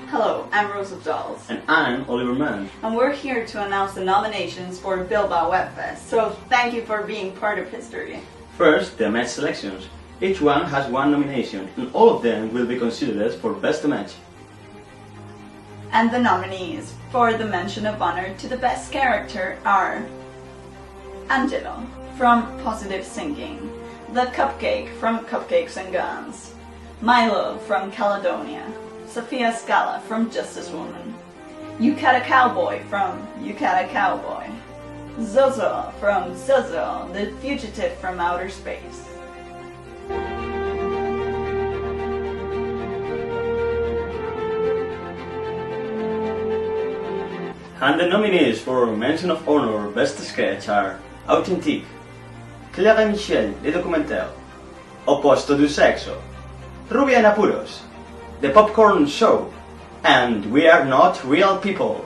Hello, I'm Rose of Dolls. And I'm Oliver Mann. And we're here to announce the nominations for Bilbao Webfest, so thank you for being part of history. First, the match selections. Each one has one nomination, and all of them will be considered for best match. And the nominees for the mention of honor to the best character are Angelo from Positive Singing, the Cupcake from Cupcakes and Guns, Milo from Caledonia, Sofia Scala from Justice Woman, U.S.A Cowboy from U.S.A Cowboy, Zozo from Zozo, the Fugitive from Outer Space. And the nominees for mention of honor best sketch are Authentique, Clara Michel, le documentaire, Opposto du sexo, Rubia en apuros, The Popcorn Show, and We Are Not Real People.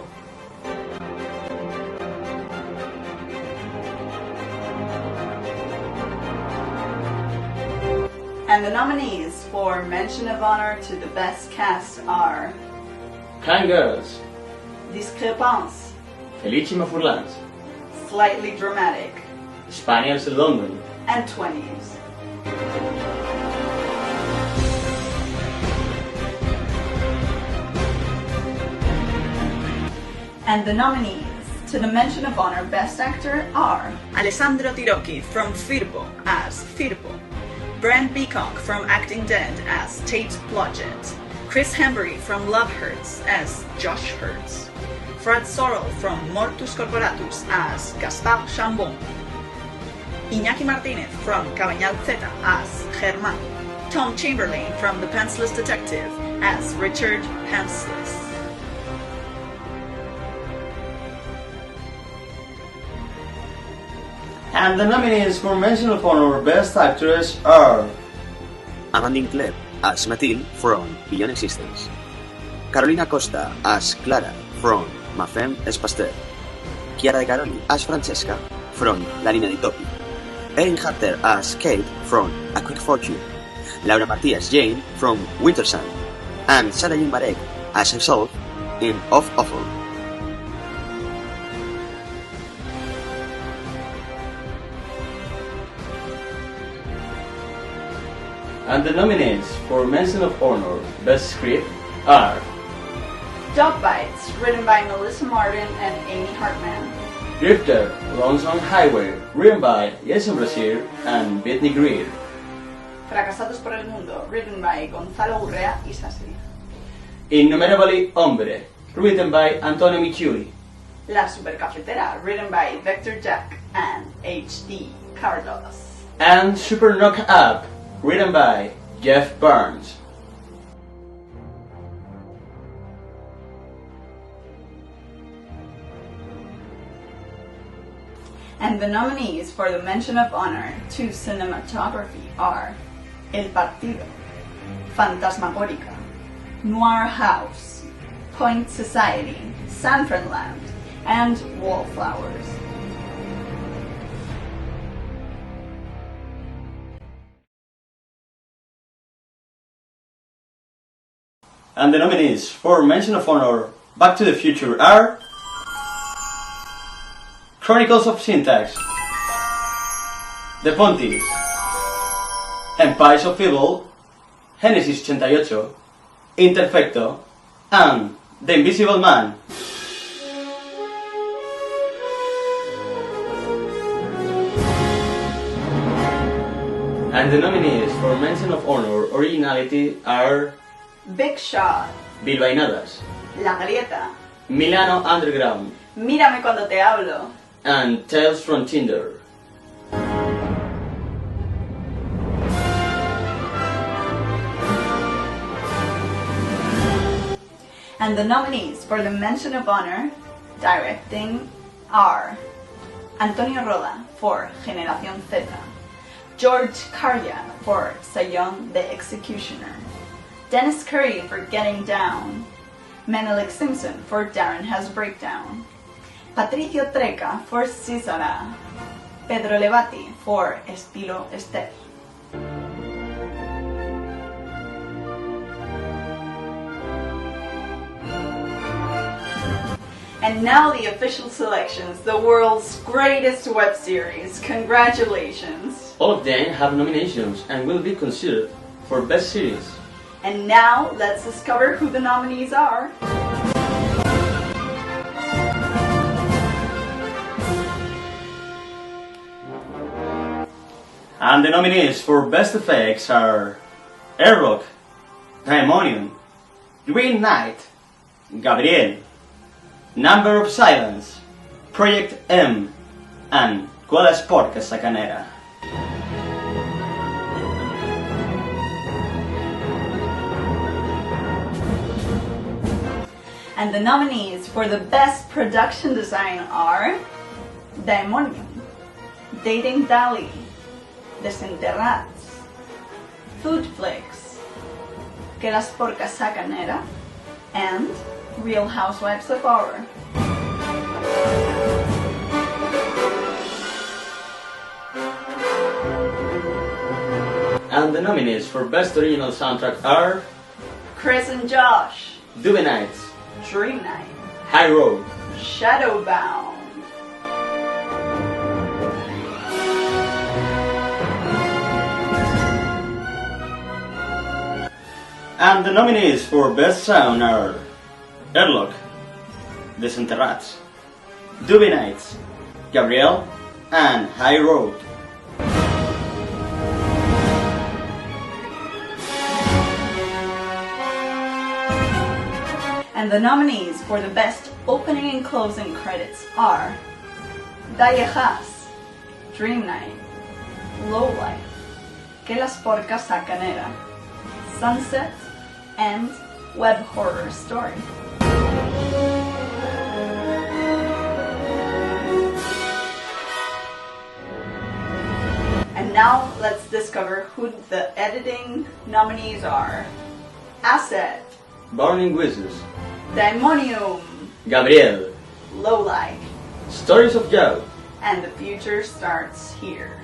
And the nominees for mention of honor to the best cast are Kind Girls, Discrepance, Felicima Furlans, Slightly Dramatic, Spaniards in London, and 20s. And the nominees to the mention of honor best actor are Alessandro Tirocchi from Firpo as Firpo, Brent Beacock from Acting Dead as Tate Blodgett, Chris Hembury from Love Hurts as Josh Hurts, Fred Sorrell from Mortus Corporatus as Gaspar Chambon, Iñaki Martinez from Cabanyal Z as Germán, Tom Chamberlain from The Pantsless Detective as Richard Pantsless. and the nominees for mention of honor best actress are Amandine Klebb as Mathilde from Beyond Existence, Carolina Costa as Clara from Ma Femme es Pasteur, Chiara De Caroli as Francesca from La Nina di Topi, Erin Hunter as Kate from A Quick Fortune, Laura Martí as Jane from Winter Sun, and Sarah Jean Marek as herself in Of Awful. And the nominees for mention of honor best script are Dog Bites, written by Melissa Martin and Amy Hartman. Drifter, Lonesome Highway, written by Jason Brashear and Bethany Greer. Fracasados por el Mundo, written by Gonzalo Urrea y Sassi. Innumerably Hombre, written by Antonio Michiuri. La Supercafetera, written by Vector Jack and H.D. Carlos. And Super Knock Up, written by Jeff Burns. And the nominees for the mention of honor to cinematography are El Partido, Fantasmagórica, Noir House, Point Society, Sanfranland, and Wallflowers. And the nominees for mention of honor Back to the Future are Chronicles of Syntax, The Ponties, Empires of Evil, Genesis 88, Interfecto, and The Invisible Man. And the nominees for mention of honor originality are Big Shot, Bilbainadas, La Grieta, Milano Underground, Mírame cuando te hablo, and Tales from Tinder. And the nominees for the mention of honor directing are Antonio Roda for Generación Z, George Karya for Sion the Executioner, Dennis Curry for Getting Down, Menelik Simpson for Darren Has Breakdown, Patricio Treca for Cesara, Pedro Levati for Estilo Esther. And now the official selections, the world's greatest web series. Congratulations! All of them have nominations and will be considered for Best Series. And now let's discover who the nominees are. And the nominees for Best Effects are Airlock, Daemonium, Green Knight, Gabriel, Number of Silence, Project M, and Quella Sporca, Sacca, Nera. And the nominees for the Best Production Design are Daemonium, Dating Dali, Desenterrats, Flix, Sporca, Sacca, Nera, and Real Housewives of Eyre. And the nominees for Best Original Soundtrack are Chris and Josh, Dobbie Nights, Dream Night, High Road, Shadowbound. And the nominees for Best Sound are Airlock, Desenterrats, Dobbie Nights, Gabriel, and High Road. And the nominees for the Best Opening and Closing Credits are Dalle Jas, Dream Night, Low Life, Sporca, Sacca, Nera, Sunset, and Web Horror Story. And now let's discover who the editing nominees are. Asset, Burning Whistles, Daemonium, Gabriel, Low Light, Stories of Joe, and the future starts here.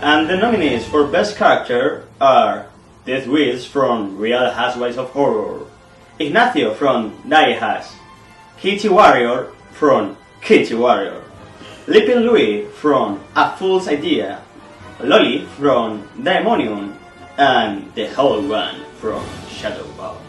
And the nominees for Best Character are Death Wiz from Real Housewives of Horror, Ignacio from Dalle Jas, Kitty Warrior from Kitty Warrior, Lippin Louis from A Fool's Idea, Lolly from Daemonium, and the whole one from Shadowbound.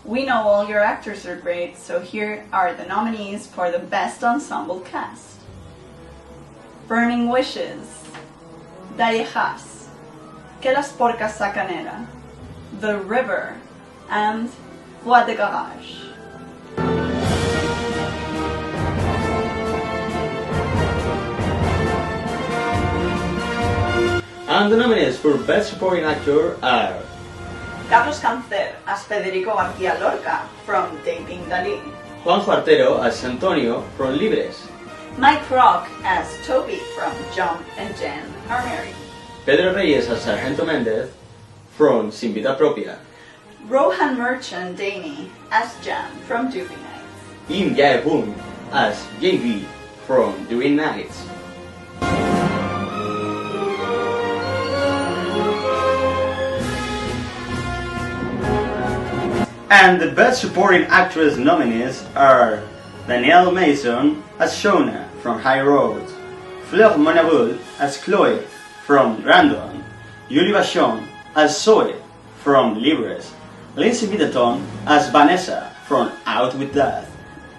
We know all your actors are great, so here are the nominees for the Best Ensemble Cast. Burning Wishes, Dalle Jas, Sporca, Sacca, Nera, The River, and Voix de Garage. And the nominees for Best Supporting Actor are Carlos Cancer as Federico García Lorca from Dating Dali, Juan Cuartero as Antonio from Libres, Mike Rock as Toby from Jon and Jen Are Married, Pedro Reyes as Sargento Mendez from Sin Vida Propia, Rohan Merchant Daney as Jam from Doobie Nights, Im Jae-boon as JV from Green Nights, and the Best Supporting Actress nominees are Danielle Mason as Shona from High Road, Fleur Monabul as Chloe from Random, Julie Vachon as Zoe from Libres, Lindsay Middleton as Vanessa from Out with Death,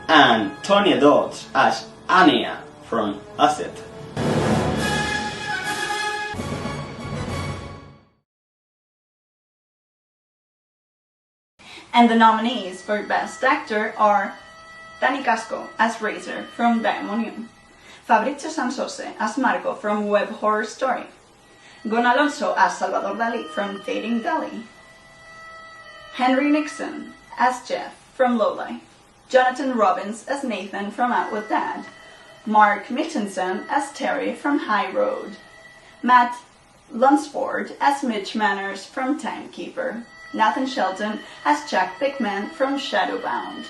and Tonya Dodds as Anya from Asset. And the nominees for Best Actor are Dani Casco as Razor from Daemonium, Fabrizio Sansose as Marco from Web Horror Story, Gon Alonso as Salvador Dali from Dating Dali, Henry Nixon as Jeff from Lowlife, Jonathan Robbins as Nathan from Out With Dad, Mark Mitchinson as Terry from High Road, Matt Lunsford as Mitch Manners from Timekeeper, Nathan Shelton as Jack Pickman from Shadowbound,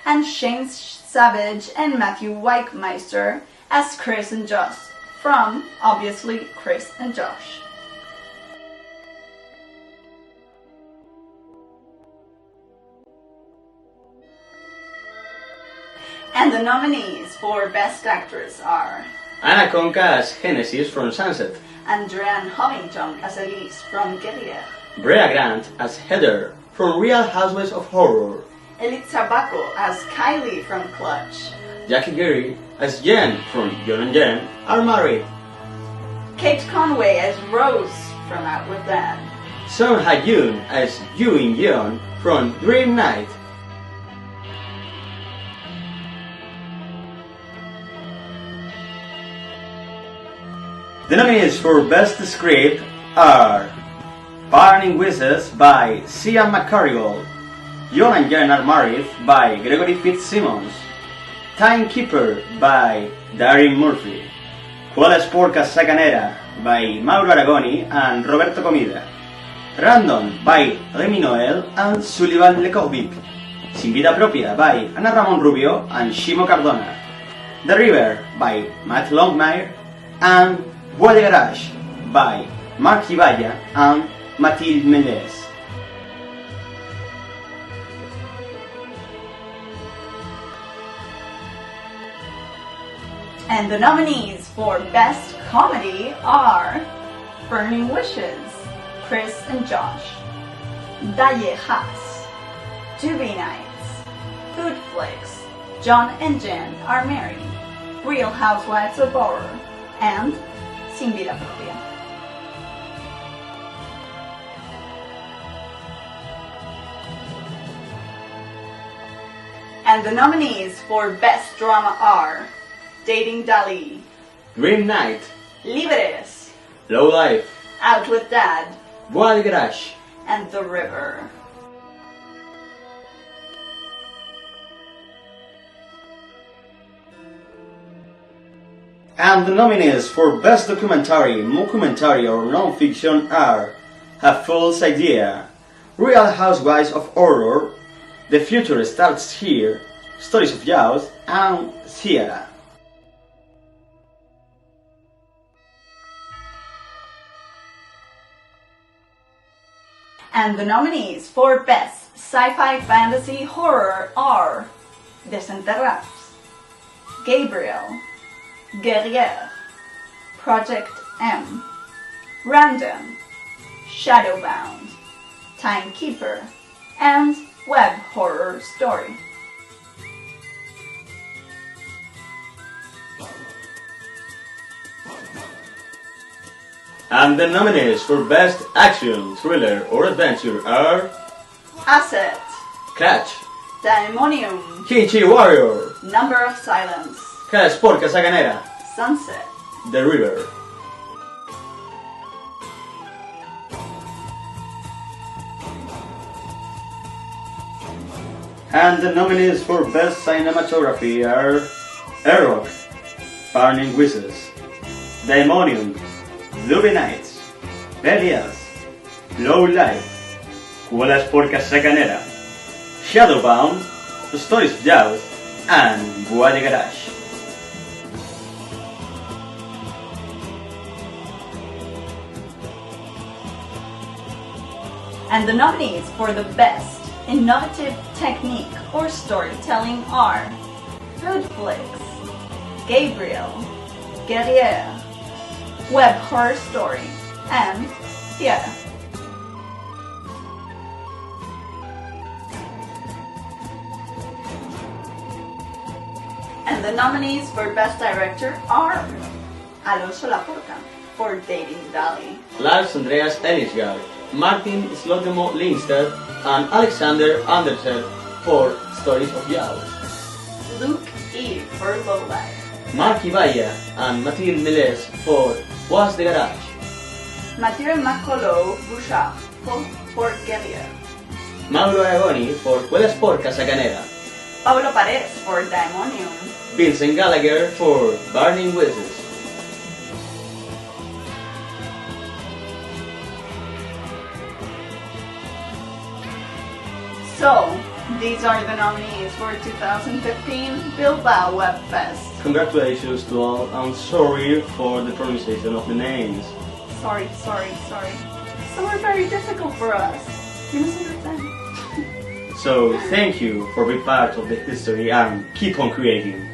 and Shane Savage and Matthew Weichmeister as Chris and Josh from, obviously, Chris and Josh. And the nominees for Best Actress are Anna Conca as Genesis from Sunset, Andreanne Hovington as Elise from Guerriers, Brea Grant as Heather from Real Housewives of Horror, Elitza Bacco as Kylie from Clutch, Jackie Gary as Jen from Jon and Jen Are Married, Kate Conway as Rose from Out With Dad, Song Ha-yoon as Yoo In-yeon from Dream Night, The nominees for Best Script are Burning Wishes by Cian McCarrigal, Jon and Jen Are Married by Gregory Fitzsimmons, Timekeeper by Darren Murphy, Quella Sporca Sacca Nera by Mauro Aragoni and Roberto Comida, Random by Rémi Noël and Sullivan Lecorbic, Sin Vida Propia by Ana Ramon Rubio and Shimo Cardona, The River by Matt Longmire, and Bois de Garage by Mark Hibaya and Mathilde Mendes. And the nominees for Best Comedy are Burning Wishes, Chris and Josh, Dalle Jas, Doobie Nights, Food Flix, Jon and Jen Are Married, Real Housewives of Horror, and Sin Vida Propia. And the nominees for Best Drama are Dating Dali, Dream Night, Libres, Low Life, Out With Dad, Bois de Garage, and The River. And the nominees for Best Documentary, Mockumentary or Non-Fiction are A Fool's Idea, Real Housewives of Horror, The Future Starts Here, Stories of Youth, and Sierra. And the nominees for Best Sci-Fi Fantasy Horror are Desenterrats, Gabriel, Guerriers, Project M, Random, Shadowbound, Timekeeper, and Web Horror Story. And the nominees for Best Action, Thriller or Adventure are Asset, Clutch, Daemonium, Kimchi Warrior, Number of Silence, Sporca Sacca Nera, Sunset. The River. And the nominees for Best Cinematography are Airlock, Burning Wishes, Daemonium, Dobbie Nights, Dalle Jas, Low Life, Quella Sporca Sacca Nera, Shadowbound, Stories of Youth, and Bois de Garage. And the nominees for the Best Innovative Technique or Storytelling are Food Flix, Gabriel, Guerriers, Web Horror Story, and Vida. And the nominees for Best Director are Alonso Laporta for Dating Dali, Lars Andreas Ellisgaard, Martin Slotemo Lindstedt, and Alexander Andersen for Stories of Youth, Luke E. for Low Life, Mark Hibaya and Mathilde Meles for Bois de Garage, Mathieu Macolo Bouchard for Guerriers, Mauro Aragoni for Quella Sporca, Sacca, Nera. Paulo Paredes for Daemonium. Vincent Gallagher for Burning Wishes. So, these are the nominees for 2015 Bilbao Web Fest. Congratulations to all. I'm sorry for the pronunciation of the names. Sorry. Some are very difficult for us. You must understand. So thank you for being part of the history and keep on creating.